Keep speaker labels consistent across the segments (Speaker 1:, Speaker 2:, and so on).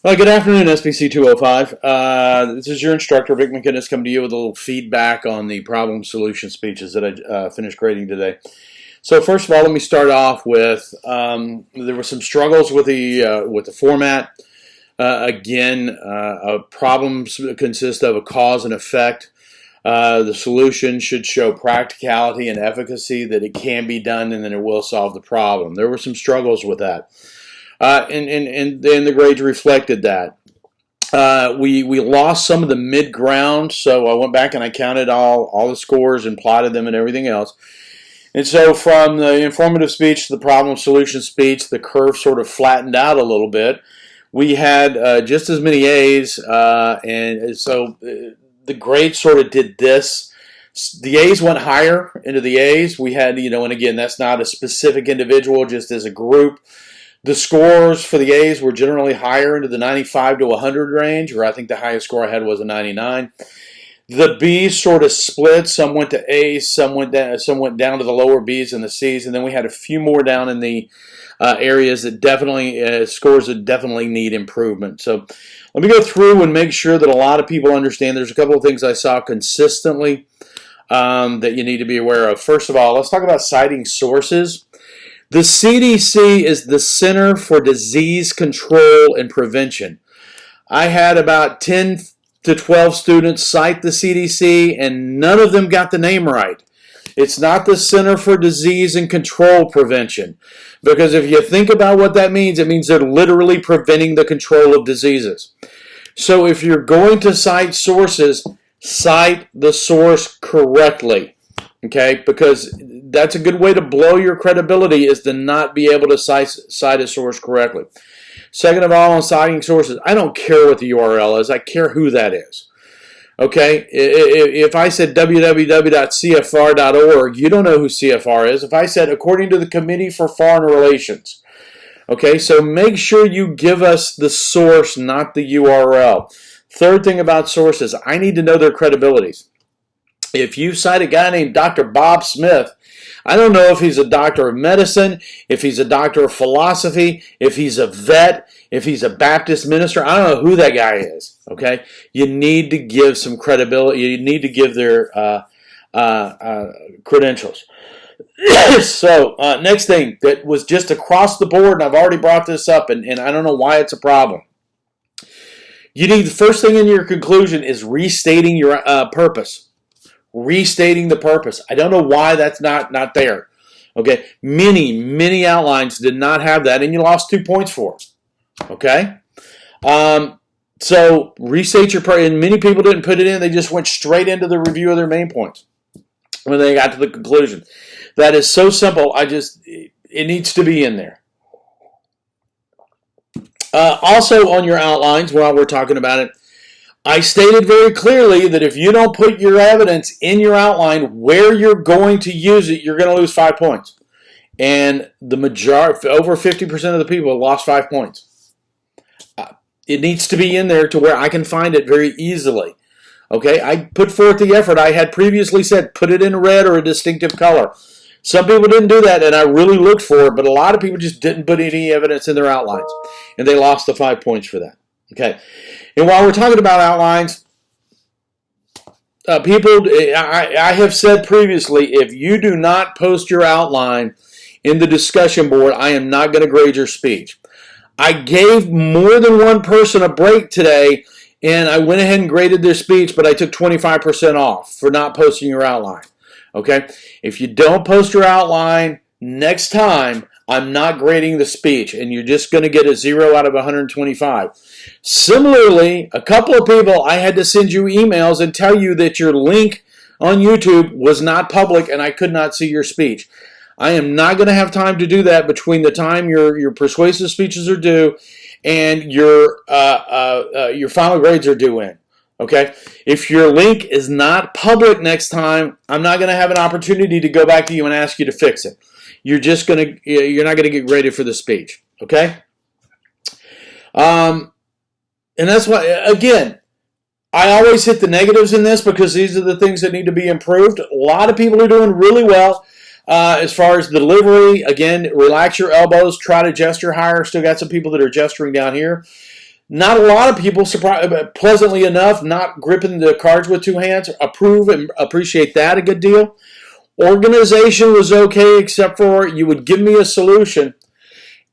Speaker 1: Well, good afternoon, SBC 205. This is your instructor, Vic McInnes, coming to you with a little feedback on the problem solution speeches that I finished grading today. So first of all, let me start off with there were some struggles with the format. Problems consist of a cause and effect. The solution should show practicality and efficacy, that it can be done, and then it will solve the problem. There were some struggles with that. And then the grades reflected that. We lost some of the mid-ground, so I went back and I counted all the scores and plotted them and everything else. And so from the informative speech to the problem solution speech, the curve sort of flattened out a little bit. We had just as many A's, and so the grades sort of did this. The A's went higher into the A's. We had, and again, that's not a specific individual, just as a group. The scores for the A's were generally higher into the 95 to 100 range, or I think the highest score I had was a 99. The B's sort of split. Some went to A's, some went down to the lower B's and the C's, and then we had a few more down in the areas that definitely, scores that definitely need improvement. So let me go through and make sure that a lot of people understand. There's a couple of things I saw consistently that you need to be aware of. First of all, let's talk about citing sources. The CDC is the Center for Disease Control and Prevention. I had about 10 to 12 students cite the CDC, and none of them got the name right. It's not the Center for Disease and Control Prevention, because if you think about what that means, it means they're literally preventing the control of diseases. So if you're going to cite sources, cite the source correctly, okay? Because that's a good way to blow your credibility, is to not be able to cite a source correctly. Second of all, on citing sources, I don't care what the URL is. I care who that is. Okay? If I said www.cfr.org, you don't know who CFR is. If I said according to the Committee for Foreign Relations, okay? So make sure you give us the source, not the URL. Third thing about sources, I need to know their credibilities. If you cite a guy named Dr. Bob Smith, I don't know if he's a doctor of medicine, if he's a doctor of philosophy, if he's a vet, if he's a Baptist minister. I don't know who that guy is, okay? You need to give some credibility. You need to give their credentials. So, next thing that was just across the board, and I've already brought this up, and I don't know why it's a problem. You need, the first thing in your conclusion is restating your purpose. Restating the purpose. I don't know why that's not there. Okay, many outlines did not have that, and you lost 2 points for it. Okay, so restate your purpose. And many people didn't put it in; they just went straight into the review of their main points when they got to the conclusion. That is so simple. It needs to be in there. Also, on your outlines, while we're talking about it, I stated very clearly that if you don't put your evidence in your outline where you're going to use it, you're going to lose 5 points. And the majority, over 50% of the people lost 5 points. It needs to be in there to where I can find it very easily. Okay, I put forth the effort. I had previously said put it in red or a distinctive color. Some people didn't do that, and I really looked for it, but a lot of people just didn't put any evidence in their outlines, and they lost the 5 points for that. Okay, and while we're talking about outlines, I have said previously, if you do not post your outline in the discussion board, I am not going to grade your speech. I gave more than one person a break today, and I went ahead and graded their speech, but I took 25% off for not posting your outline. Okay, if you don't post your outline next time, I'm not grading the speech, and you're just going to get a 0 out of 125. Similarly, a couple of people, I had to send you emails and tell you that your link on YouTube was not public and I could not see your speech. I am not going to have time to do that between the time your persuasive speeches are due and your final grades are due in. Okay? If your link is not public next time, I'm not going to have an opportunity to go back to you and ask you to fix it. You're not going to get graded for the speech. Okay? And that's why, again, I always hit the negatives in this because these are the things that need to be improved. A lot of people are doing really well. As far as the delivery, again, relax your elbows, try to gesture higher. Still got some people that are gesturing down here. Not a lot of people, pleasantly enough, not gripping the cards with two hands, approve and appreciate that a good deal. Organization was okay, except for you would give me a solution,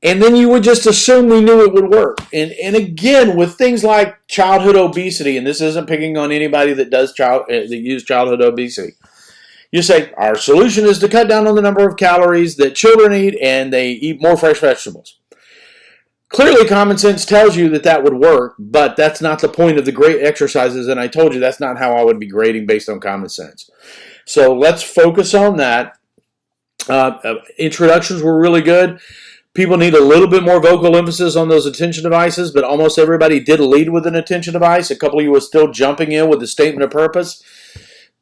Speaker 1: and then you would just assume we knew it would work. And again, with things like childhood obesity, and this isn't picking on anybody that use childhood obesity. You say, our solution is to cut down on the number of calories that children eat, and they eat more fresh vegetables. Clearly, common sense tells you that that would work, but that's not the point of the great exercises, and I told you that's not how I would be grading based on common sense. So let's focus on that. Introductions were really good. People need a little bit more vocal emphasis on those attention devices, but almost everybody did lead with an attention device. A couple of you were still jumping in with the statement of purpose.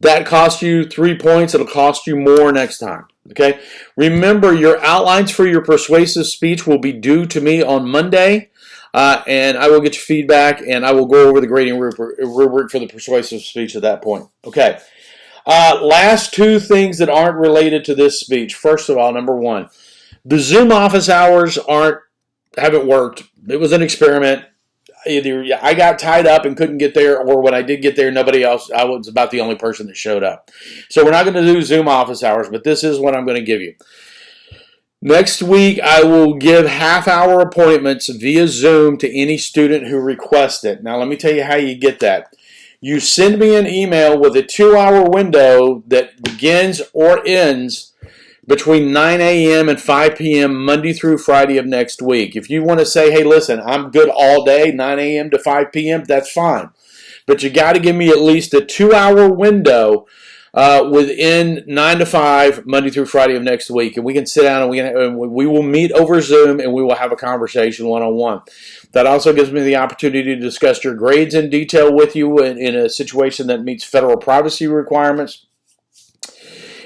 Speaker 1: That cost you 3 points. It'll cost you more next time. Okay. Remember, your outlines for your persuasive speech will be due to me on Monday, and I will get your feedback, and I will go over the grading rubric for the persuasive speech at that point. Okay. Last two things that aren't related to this speech. First of all, number one, the Zoom office hours haven't worked. It was an experiment. Either I got tied up and couldn't get there, or when I did get there, nobody else. I was about the only person that showed up. So we're not going to do Zoom office hours, but this is what I'm going to give you. Next week, I will give half-hour appointments via Zoom to any student who requests it. Now, let me tell you how you get that. You send me an email with a 2-hour window that begins or ends between 9 a.m. and 5 p.m. Monday through Friday of next week. If you want to say, hey, listen, I'm good all day, 9 a.m. to 5 p.m., that's fine. But you got to give me at least a 2-hour window within 9 to 5, Monday through Friday of next week. And we can sit down and we will meet over Zoom and we will have a conversation one-on-one. That also gives me the opportunity to discuss your grades in detail with you in a situation that meets federal privacy requirements.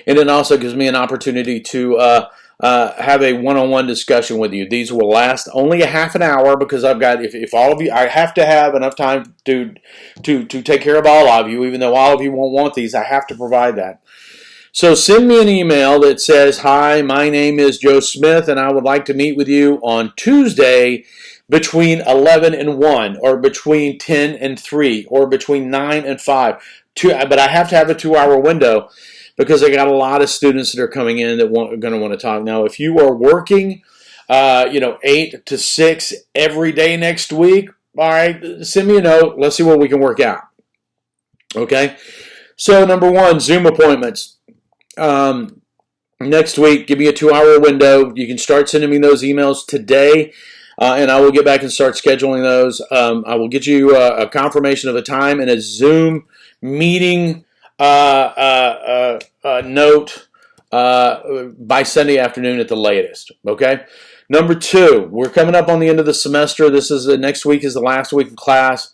Speaker 1: And it also gives me an opportunity to have a one-on-one discussion with you. These will last only a half an hour because I've got, if all of you, I have to have enough time to take care of all of you, even though all of you won't want these, I have to provide that. So send me an email that says, hi, my name is Joe Smith, and I would like to meet with you on Tuesday between 11 and 1, or between 10 and 3, or between 9 and 5. But I have to have a 2-hour window, because I got a lot of students that are coming in that are going to want to talk. Now, if you are working, 8 to 6 every day next week, all right, send me a note. Let's see what we can work out. Okay? So, number one, Zoom appointments. Next week, give me a 2-hour window. You can start sending me those emails today, and I will get back and start scheduling those. I will get you a confirmation of a time and a Zoom meeting note by Sunday afternoon at the latest. Okay. Number two, we're coming up on the end of the semester. Next week is the last week of class.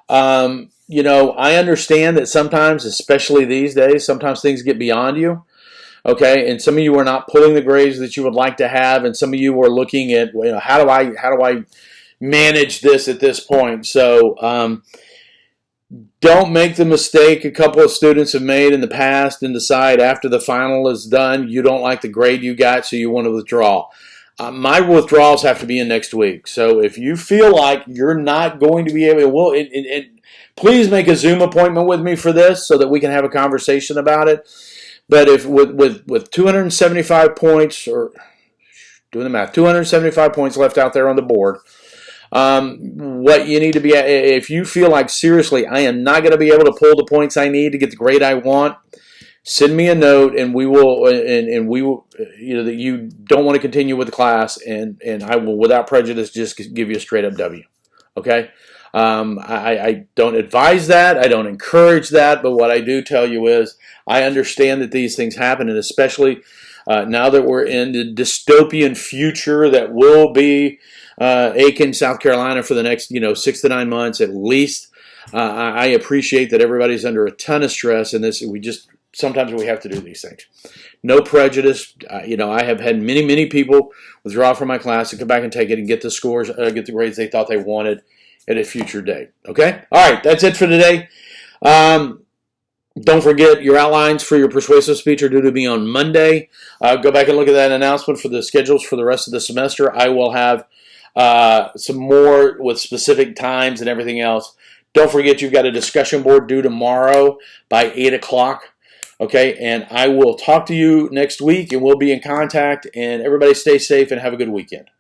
Speaker 1: I understand that sometimes, especially these days, sometimes things get beyond you. Okay, and some of you are not pulling the grades that you would like to have, and some of you are looking at, how do I manage this at this point? So. Don't make the mistake a couple of students have made in the past and decide after the final is done you don't like the grade you got, so you want to withdraw. My withdrawals have to be in next week. So if you feel like you're not going to be able to, please make a Zoom appointment with me for this so that we can have a conversation about it. But if with 275 points, or doing the math, 275 points left out there on the board, what you need to be, if you feel like seriously I am not going to be able to pull the points I need to get the grade I want, send me a note and we will that you don't want to continue with the class, and I will without prejudice just give you a straight up W. Okay. I don't advise that, I don't encourage that, but what I do tell you is I understand that these things happen, and especially now that we're in the dystopian future that will be Aiken, South Carolina for the next 6 to 9 months at least. I appreciate that everybody's under a ton of stress in this. Sometimes we have to do these things. No prejudice. I have had many people withdraw from my class and come back and take it and get the scores, get the grades they thought they wanted at a future date. Okay? All right, that's it for today. Don't forget, your outlines for your persuasive speech are due to me on Monday. Go back and look at that announcement for the schedules for the rest of the semester. I will have some more with specific times and everything else. Don't forget you've got a discussion board due tomorrow by 8 o'clock. Okay, and I will talk to you next week, and we'll be in contact. And everybody stay safe and have a good weekend.